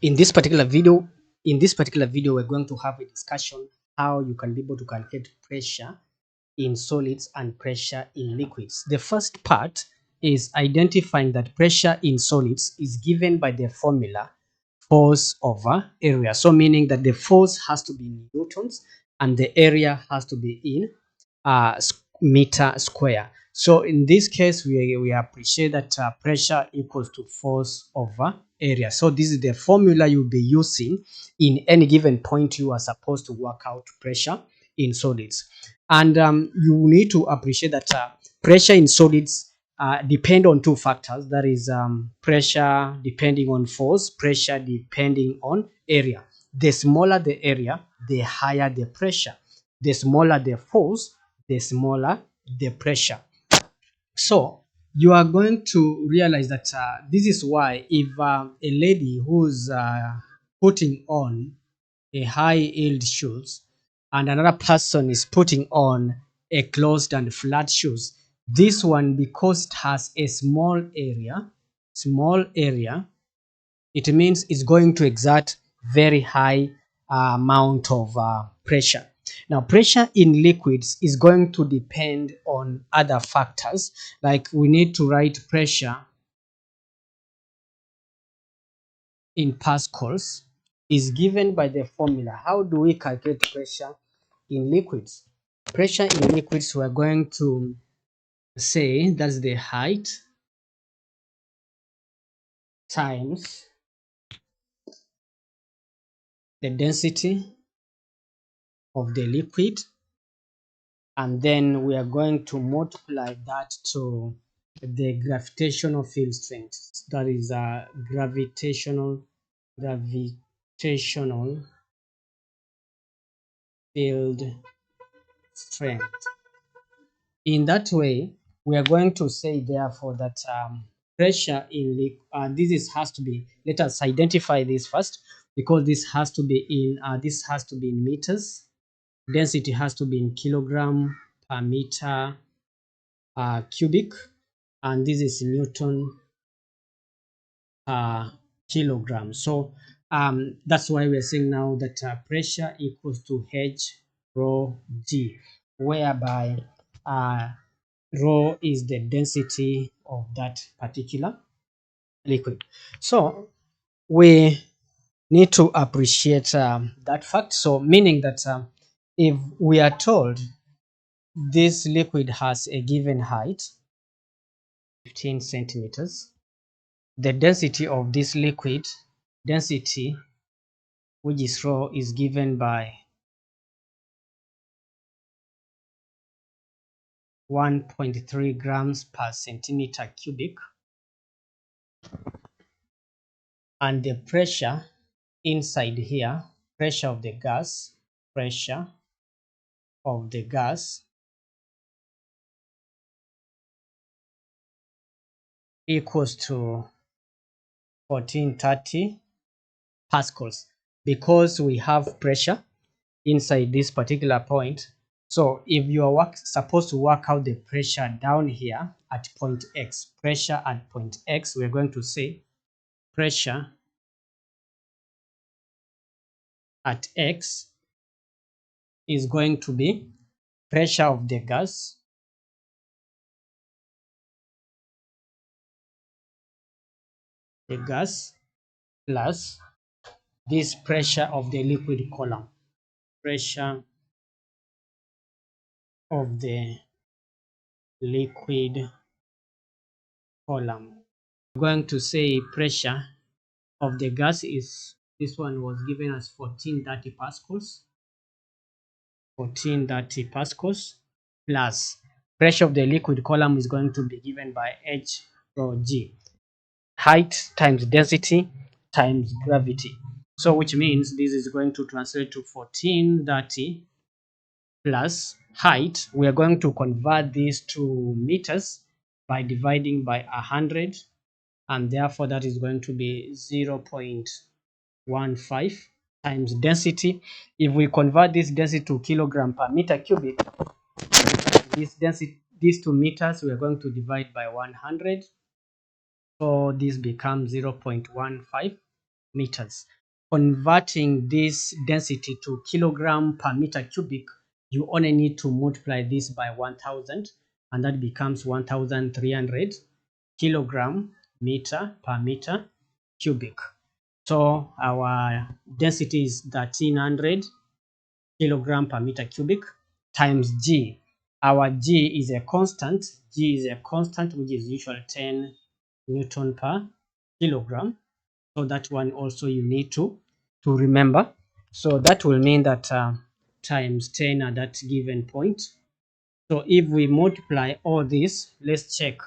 In this particular video, we're going to have a discussion how you can be able to calculate pressure in solids and pressure in liquids. The first part is identifying that pressure in solids is given by the formula force over area. So meaning that the force has to be in newtons and the area has to be in meter square. So in this case, we appreciate that pressure equals to force over area. So this is the formula you'll be using in any given point you are supposed to work out pressure in solids. And you need to appreciate that pressure in solids depend on two factors. That is pressure depending on force, pressure depending on area. The smaller the area, the higher the pressure. The smaller the force, the smaller the pressure. So you are going to realize that this is why if a lady who's putting on a high heeled shoes and another person is putting on a closed and flat shoes, this one, because it has a small area, it means it's going to exert very high amount of pressure. Now, pressure in liquids is going to depend on other factors, like we need to write pressure in pascals is given by the formula. How do we calculate pressure in liquids? Pressure in liquids, we're going to say that's the height times the density of the liquid, and then we are going to multiply that to the gravitational field strength. That is gravitational field strength. In that way, we are going to say therefore that pressure in has to be, let us identify this first, because this has to be in meters, density has to be in kilogram per meter cubic, and this is Newton per kilogram. So that's why we're saying now that pressure equals to H rho G, whereby rho is the density of that particular liquid. So we need to appreciate that fact. So meaning that if we are told this liquid has a given height, 15 centimeters, the density of this liquid, density, which is rho, is given by 1.3 grams per centimeter cubic, and the pressure inside here, pressure of the gas equals to 1430 pascals, because we have pressure inside this particular point. So if you are supposed to work out the pressure down here at point X, pressure at point X, we're going to say pressure at X is going to be pressure of the gas plus this pressure of the liquid column, pressure of the liquid column. We're going to say pressure of the gas is, this one was given as 1430 pascals, plus pressure of the liquid column is going to be given by H rho G, height times density times gravity. So which means this is going to translate to 1430 plus height. We are going to convert this to meters by dividing by 100, and therefore that is going to be 0.15 times density. If we convert this density to kilogram per meter cubic, this density, these 2 meters, we are going to divide by 100. So this becomes 0.15 meters. Converting this density to kilogram per meter cubic, you only need to multiply this by 1000, and that becomes 1300 kilogram meter per meter cubic. So our density is 1300 kilogram per meter cubic times G. Our G is a constant. G is a constant, which is usually 10 Newton per kilogram. So that one also you need to remember. So that will mean that times 10 at that given point. So if we multiply all this, let's check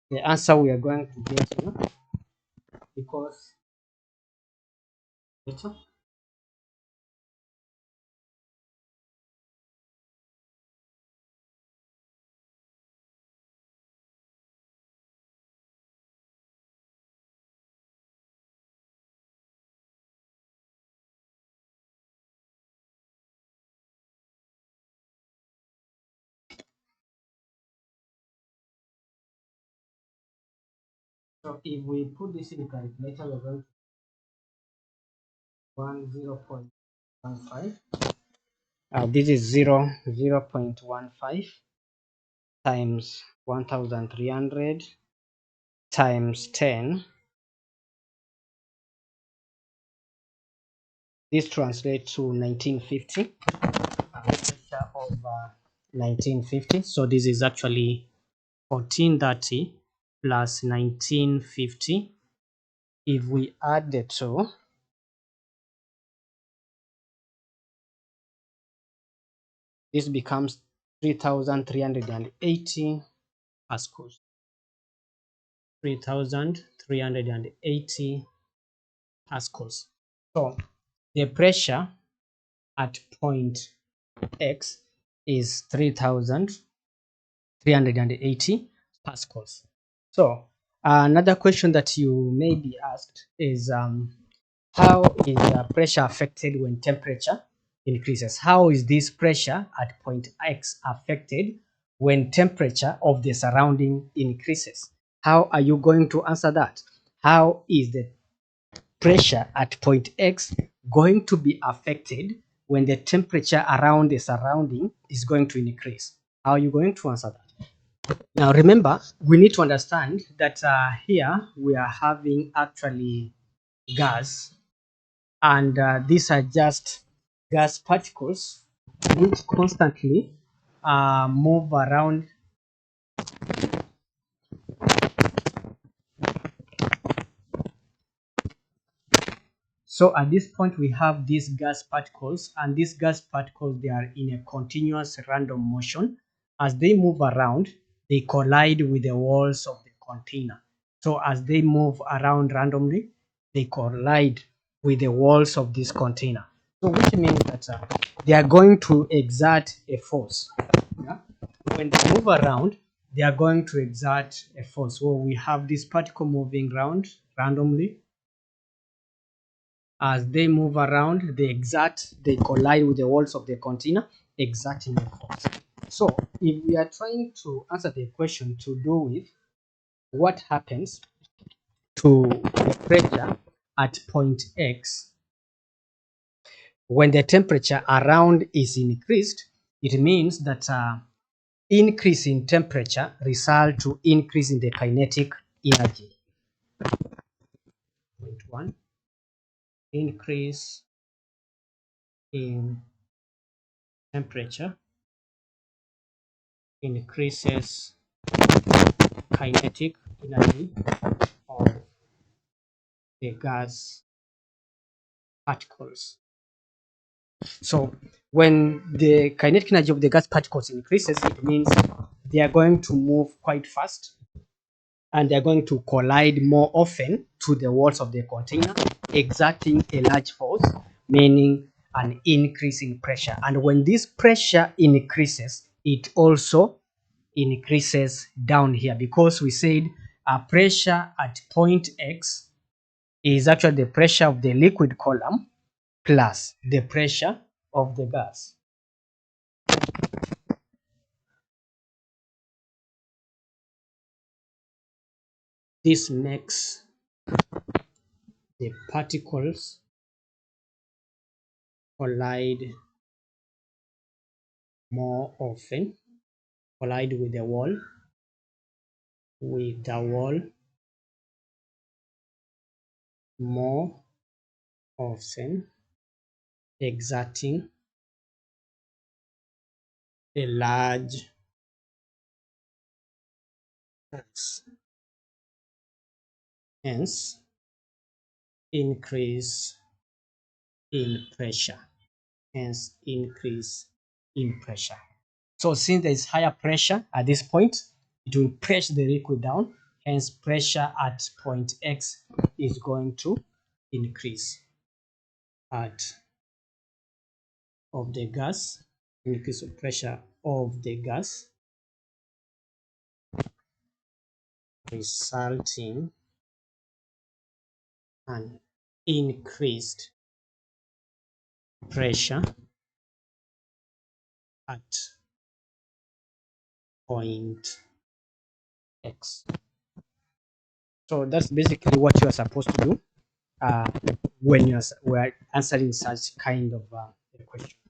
the answer we are going to get here, because better. So if we put this in the calculator, we're going to 10.15. This is 0.15 times 1300 times 10. This translates to 1950. Pressure of 1950. So this is actually 1430 plus 1950. If we add the two, this becomes 3380 pascals. 3380 pascals. So the pressure at point X is 3380 pascals. So another question that you may be asked is how is pressure affected when temperature increases? How is this pressure at point X affected when temperature of the surrounding increases? How are you going to answer that? How is the pressure at point X going to be affected when the temperature around the surrounding is going to increase? How are you going to answer that? Now remember, we need to understand that here we are having actually gas, and these are just gas particles which constantly move around. So at this point we have these gas particles, and these gas particles, they are in a continuous random motion. As they move around, they collide with the walls of the container. So as they move around randomly, they collide with the walls of this container. So which means that they are going to exert a force. Yeah? When they move around, they are going to exert a force. So we have this particle moving around randomly. As they move around, they collide with the walls of the container, exerting a force. So if we are trying to answer the question to do with what happens to the pressure at point X when the temperature around is increased, it means that increase in temperature result to increase in the kinetic energy. Point 1, increase in temperature increases kinetic energy of the gas particles. So when the kinetic energy of the gas particles increases, it means they are going to move quite fast, and they are going to collide more often to the walls of the container, exerting a large force, meaning an increase in pressure. And when this pressure increases, it also increases down here, because we said a pressure at point X is actually the pressure of the liquid column plus the pressure of the gas. This makes the particles collide more often, collide with the wall more often, exerting a large force, hence increase in pressure, So since there is higher pressure at this point, it will press the liquid down, hence pressure at point X is going to increase of the gas, increase of pressure of the gas, resulting an increased pressure at point X. So that's basically what you are supposed to do when you are answering such kind of question.